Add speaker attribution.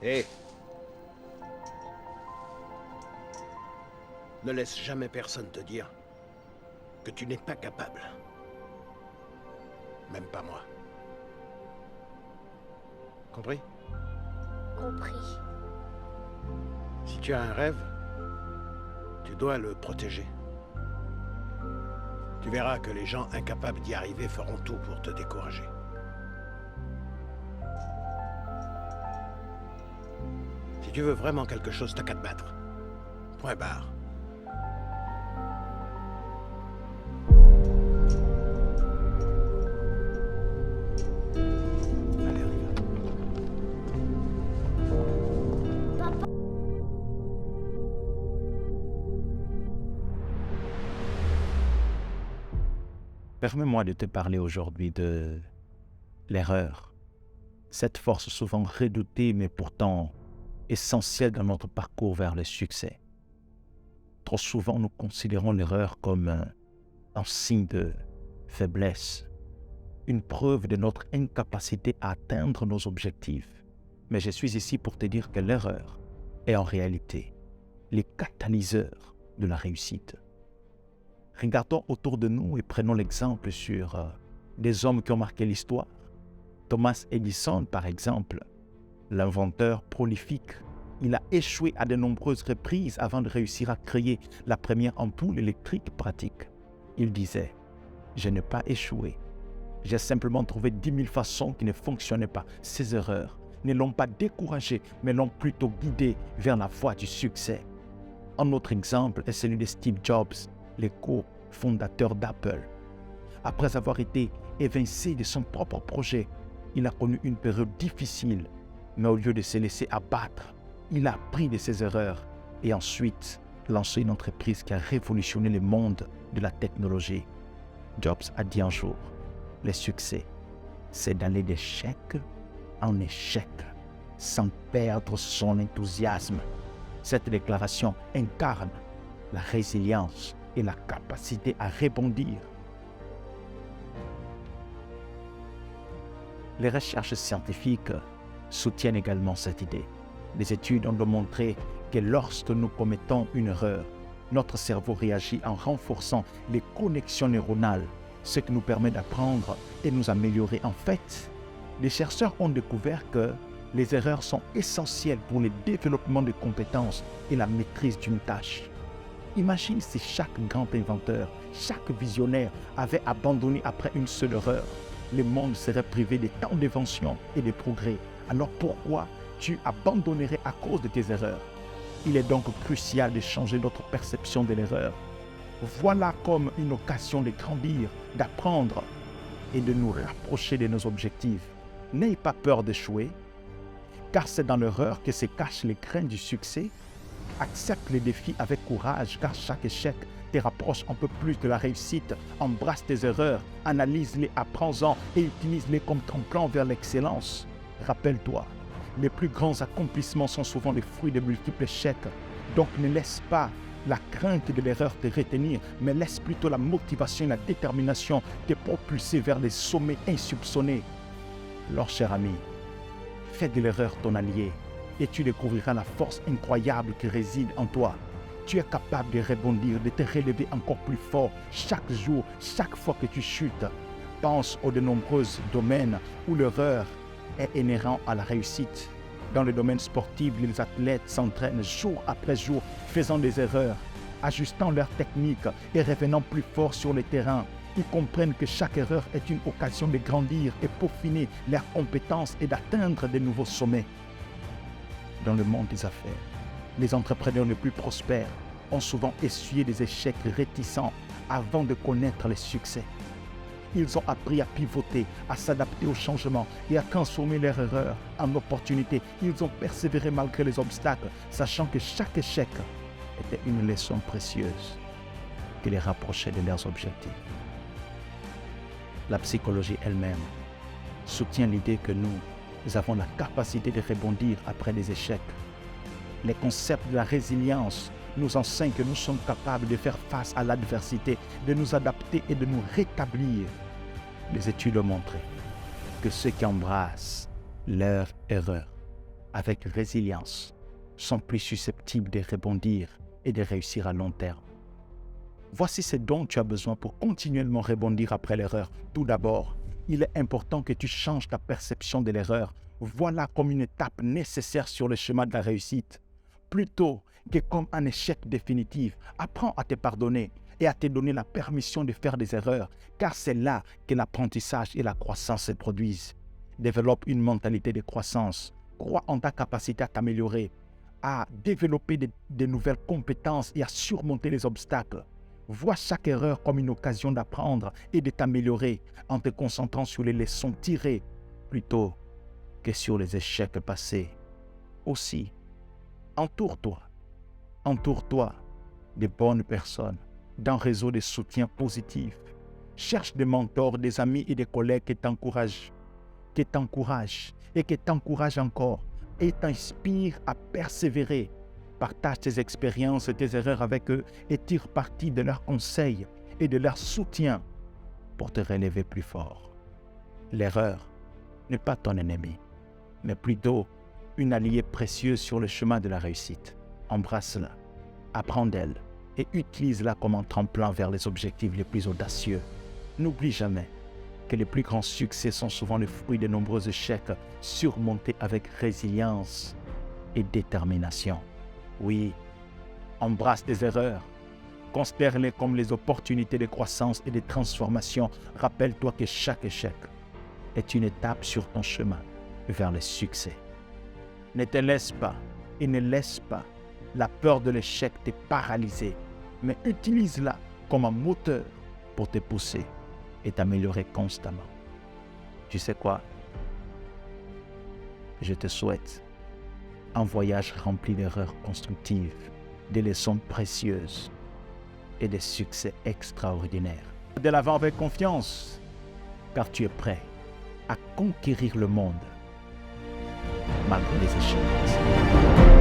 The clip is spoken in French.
Speaker 1: Hé! Ne laisse jamais personne te dire que tu n'es pas capable. Même pas moi. Compris?
Speaker 2: Compris.
Speaker 1: Si tu as un rêve, tu dois le protéger. Tu verras que les gens incapables d'y arriver feront tout pour te décourager. Si tu veux vraiment quelque chose, t'as qu'à te battre. Point barre. Allez, on y va.
Speaker 2: Papa.
Speaker 3: Permets-moi de te parler aujourd'hui de l'erreur. Cette force souvent redoutée mais pourtant essentielle dans notre parcours vers le succès. Trop souvent, nous considérons l'erreur comme un signe de faiblesse, une preuve de notre incapacité à atteindre nos objectifs. Mais je suis ici pour te dire que l'erreur est en réalité le catalyseur de la réussite. Regardons autour de nous et prenons l'exemple sur des hommes qui ont marqué l'histoire. Thomas Edison, par exemple, l'inventeur prolifique, il a échoué à de nombreuses reprises avant de réussir à créer la première ampoule électrique pratique. Il disait « Je n'ai pas échoué. J'ai simplement trouvé 10 000 façons qui ne fonctionnaient pas. Ces erreurs ne l'ont pas découragé, mais l'ont plutôt guidé vers la voie du succès. » Un autre exemple est celui de Steve Jobs, le co-fondateur d'Apple. Après avoir été évincé de son propre projet, il a connu une période difficile, mais au lieu de se laisser abattre, il a appris de ses erreurs et ensuite lancé une entreprise qui a révolutionné le monde de la technologie. Jobs a dit un jour, « Le succès, c'est d'aller d'échec en échec, sans perdre son enthousiasme. » Cette déclaration incarne la résilience et la capacité à rebondir. Les recherches scientifiques soutiennent également cette idée. Les études ont démontré que lorsque nous commettons une erreur, notre cerveau réagit en renforçant les connexions neuronales, ce qui nous permet d'apprendre et nous améliorer. En fait, les chercheurs ont découvert que les erreurs sont essentielles pour le développement de compétences et la maîtrise d'une tâche. Imagine si chaque grand inventeur, chaque visionnaire avait abandonné après une seule erreur. Le monde serait privé de tant d'inventions et de progrès. Alors pourquoi tu abandonnerais à cause de tes erreurs? Il est donc crucial de changer notre perception de l'erreur. Voilà comme une occasion de grandir, d'apprendre et de nous rapprocher de nos objectifs. N'aie pas peur d'échouer, car c'est dans l'erreur que se cachent les grains du succès. Accepte les défis avec courage, car chaque échec te rapproche un peu plus de la réussite. Embrasse tes erreurs, analyse-les, apprends-en et utilise-les comme tremplin vers l'excellence. Rappelle-toi, les plus grands accomplissements sont souvent les fruits de multiples échecs. Donc ne laisse pas la crainte de l'erreur te retenir, mais laisse plutôt la motivation et la détermination te propulser vers les sommets insoupçonnés. Alors, cher ami, fais de l'erreur ton allié et tu découvriras la force incroyable qui réside en toi. Tu es capable de rebondir, de te relever encore plus fort chaque jour, chaque fois que tu chutes. Pense aux de nombreux domaines où l'erreur est inhérente à la réussite. Dans le domaine sportif, les athlètes s'entraînent jour après jour, faisant des erreurs, ajustant leurs techniques et revenant plus fort sur le terrain. Ils comprennent que chaque erreur est une occasion de grandir et peaufiner leurs compétences et d'atteindre de nouveaux sommets. Dans le monde des affaires, les entrepreneurs les plus prospères ont souvent essuyé des échecs réticents avant de connaître le succès. Ils ont appris à pivoter, à s'adapter aux changements et à transformer leurs erreurs en opportunités. Ils ont persévéré malgré les obstacles, sachant que chaque échec était une leçon précieuse qui les rapprochait de leurs objectifs. La psychologie elle-même soutient l'idée que nous avons la capacité de rebondir après des échecs. Les concepts de la résilience nous enseignent que nous sommes capables de faire face à l'adversité, de nous adapter et de nous rétablir. Les études ont montré que ceux qui embrassent leur erreur avec résilience sont plus susceptibles de rebondir et de réussir à long terme. Voici ce dont tu as besoin pour continuellement rebondir après l'erreur. Tout d'abord, il est important que tu changes ta perception de l'erreur. Voilà comme une étape nécessaire sur le chemin de la réussite. Plutôt que comme un échec définitif, apprends à te pardonner et à te donner la permission de faire des erreurs, car c'est là que l'apprentissage et la croissance se produisent. Développe une mentalité de croissance. Crois en ta capacité à t'améliorer, à développer de nouvelles compétences et à surmonter les obstacles. Vois chaque erreur comme une occasion d'apprendre et de t'améliorer en te concentrant sur les leçons tirées plutôt que sur les échecs passés. Aussi, entoure-toi de bonnes personnes, d'un réseau de soutien positif. Cherche des mentors, des amis et des collègues qui t'encouragent et qui t'encouragent encore et t'inspirent à persévérer. Partage tes expériences et tes erreurs avec eux et tire parti de leurs conseils et de leur soutien pour te relever plus fort. L'erreur n'est pas ton ennemi, mais plutôt une alliée précieuse sur le chemin de la réussite. Embrasse-la, apprends d'elle et utilise-la comme un tremplin vers les objectifs les plus audacieux. N'oublie jamais que les plus grands succès sont souvent le fruit de nombreux échecs surmontés avec résilience et détermination. Oui, embrasse tes erreurs, considère-les comme les opportunités de croissance et de transformation. Rappelle-toi que chaque échec est une étape sur ton chemin vers le succès. Ne te laisse pas et ne laisse pas la peur de l'échec te paralyser, mais utilise-la comme un moteur pour te pousser et t'améliorer constamment. Tu sais quoi? Je te souhaite un voyage rempli d'erreurs constructives, de leçons précieuses et de succès extraordinaires. De l'avant avec confiance, car tu es prêt à conquérir le monde malgré les échecs.